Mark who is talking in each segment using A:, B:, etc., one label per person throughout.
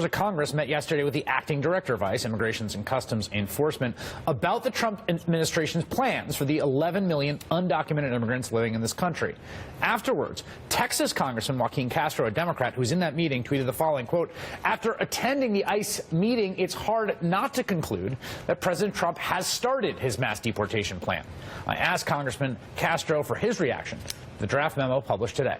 A: Congress met yesterday with the acting director of ICE, Immigration and Customs Enforcement, about the Trump administration's plans for the 11 million undocumented immigrants living in this country. Afterwards, Texas Congressman Castro, a Democrat who was in that meeting, tweeted the following, quote, "After attending the ICE meeting, it's hard not to conclude that President Trump has started his mass deportation plan." I asked Congressman Castro for his reaction to the draft memo published today.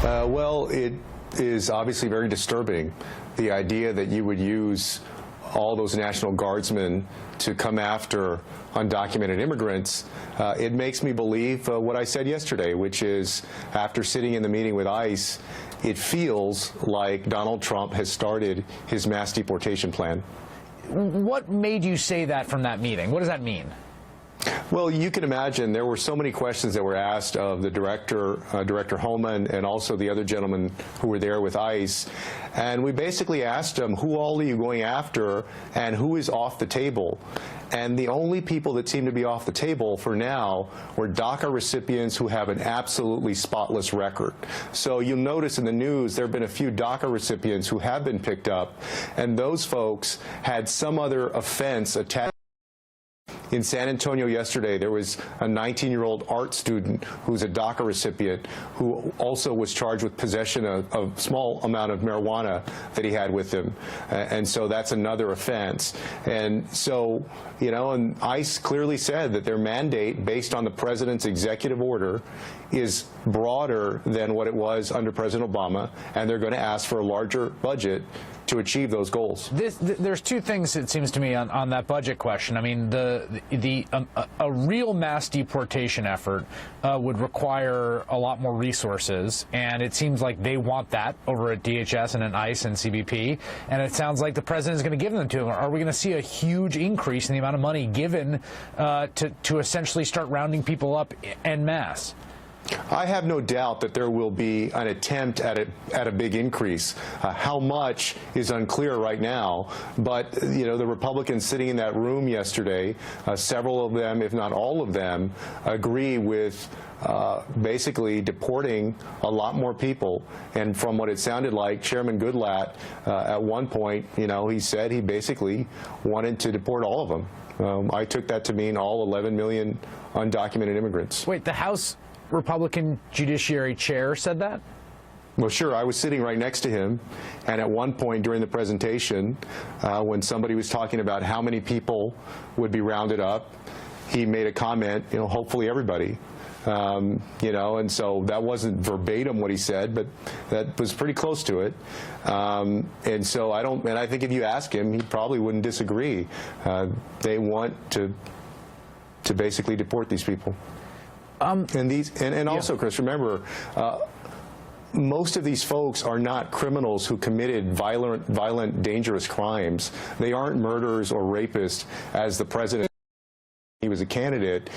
B: Well, it is obviously very disturbing, the idea that you would use all those National Guardsmen to come after undocumented immigrants. It makes me believe what I said yesterday, which is after sitting in the meeting with ICE, it feels like Donald Trump has started his mass deportation plan.
A: What made you say that from that meeting? What does that mean?
B: Well, you can imagine there were so many questions that were asked of the director, Director Homan, and also the other gentlemen who were there with ICE. And we basically asked them, who all are you going after and who is off the table? And the only people that seem to be off the table for now were DACA recipients who have an absolutely spotless record. So you'll notice in the news there have been a few DACA recipients who have been picked up, and those folks had some other offense attached. In San Antonio yesterday, there was a 19-year-old art student who's a DACA recipient who also was charged with possession of a small amount of marijuana that he had with him. And so that's another offense. And so, you know, and ICE clearly said that their mandate, based on the president's executive order, is broader than what it was under President Obama, and they're going to ask for a larger budget to achieve those goals.
A: There's two things, it seems to me, on that budget question. I mean, a real mass deportation effort would require a lot more resources, and it seems like they want that over at DHS and at ICE and CBP, and it sounds like the president is going to give them to them. Are we going to see a huge increase in the amount of money given to essentially start rounding people up en masse?
B: I have no doubt that there will be an attempt at a big increase. How much is unclear right now, but you know, the Republicans sitting in that room yesterday, several of them, if not all of them, agree with basically deporting a lot more people. And from what it sounded like, Chairman Goodlatte at one point, you know, he said he basically wanted to deport all of them. I took that to mean all 11 million undocumented immigrants.
A: Wait, the House Republican Judiciary Chair said that?
B: Well, sure. I was sitting right next to him, and at one point during the presentation, when somebody was talking about how many people would be rounded up, he made a comment, you know, hopefully everybody. You know, and so that wasn't verbatim what he said, but that was pretty close to it. And so I think if you ask him, he probably wouldn't disagree. They want to basically deport these people. And also, Chris, remember, most of these folks are not criminals who committed violent, dangerous crimes. They aren't murderers or rapists, as the president. He was a candidate.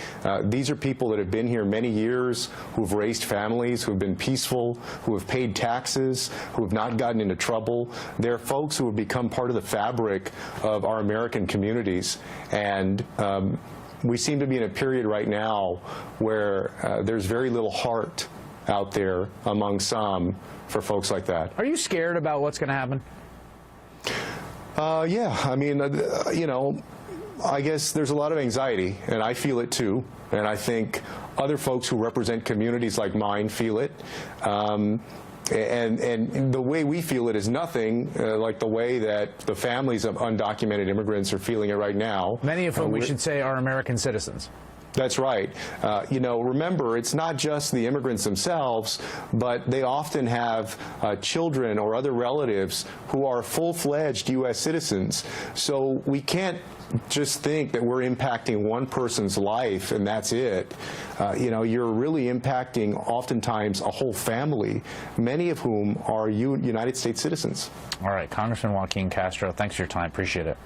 B: These are people that have been here many years, who've raised families, who've been peaceful, who have paid taxes, who have not gotten into trouble. They're folks who have become part of the fabric of our American communities. And we seem to be in a period right now where there's very little heart out there among some for folks like that.
A: Are you scared about what's going to happen?
B: Yeah, I mean, you know, I guess there's a lot of anxiety, and I feel it too. And I think other folks who represent communities like mine feel it. And the way we feel it is nothing like the way that the families of undocumented immigrants are feeling it right now.
A: Many of whom we should say are American citizens.
B: That's right. You know, remember, it's not just the immigrants themselves, but they often have children or other relatives who are full-fledged U.S. citizens. So we can't just think that we're impacting one person's life and that's it. You know, you're really impacting oftentimes a whole family, many of whom are United States citizens.
A: All right, Congressman Castro, thanks for your time. Appreciate it.